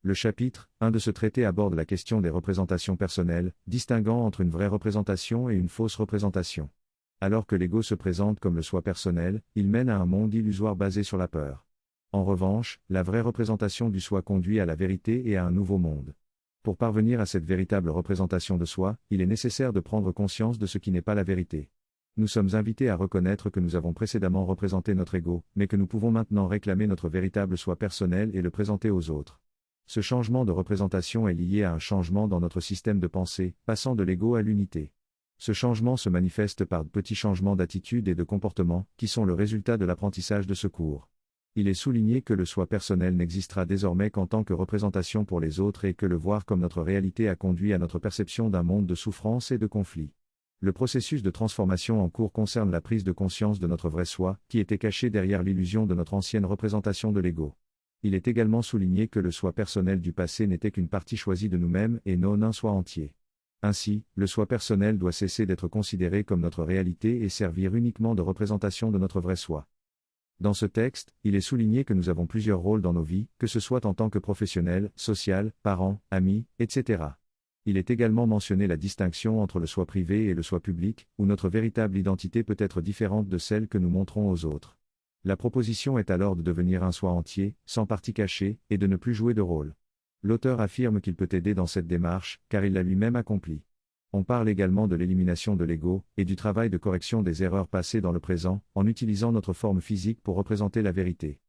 Le chapitre 1 de ce traité aborde la question des représentations personnelles, distinguant entre une vraie représentation et une fausse représentation. Alors que l'ego se présente comme le soi personnel, il mène à un monde illusoire basé sur la peur. En revanche, la vraie représentation du soi conduit à la vérité et à un nouveau monde. Pour parvenir à cette véritable représentation de soi, il est nécessaire de prendre conscience de ce qui n'est pas la vérité. Nous sommes invités à reconnaître que nous avons précédemment représenté notre ego, mais que nous pouvons maintenant réclamer notre véritable soi personnel et le présenter aux autres. Ce changement de représentation est lié à un changement dans notre système de pensée, passant de l'ego à l'unité. Ce changement se manifeste par de petits changements d'attitude et de comportement, qui sont le résultat de l'apprentissage de ce cours. Il est souligné que le soi personnel n'existera désormais qu'en tant que représentation pour les autres et que le voir comme notre réalité a conduit à notre perception d'un monde de souffrance et de conflit. Le processus de transformation en cours concerne la prise de conscience de notre vrai soi, qui était caché derrière l'illusion de notre ancienne représentation de l'ego. Il est également souligné que le soi personnel du passé n'était qu'une partie choisie de nous-mêmes et non un soi entier. Ainsi, le soi personnel doit cesser d'être considéré comme notre réalité et servir uniquement de représentation de notre vrai soi. Dans ce texte, il est souligné que nous avons plusieurs rôles dans nos vies, que ce soit en tant que professionnel, social, parents, amis, etc. Il est également mentionné la distinction entre le soi privé et le soi public, où notre véritable identité peut être différente de celle que nous montrons aux autres. La proposition est alors de devenir un soi entier, sans partie cachée, et de ne plus jouer de rôle. L'auteur affirme qu'il peut aider dans cette démarche, car il l'a lui-même accompli. On parle également de l'élimination de l'ego, et du travail de correction des erreurs passées dans le présent, en utilisant notre forme physique pour représenter la vérité.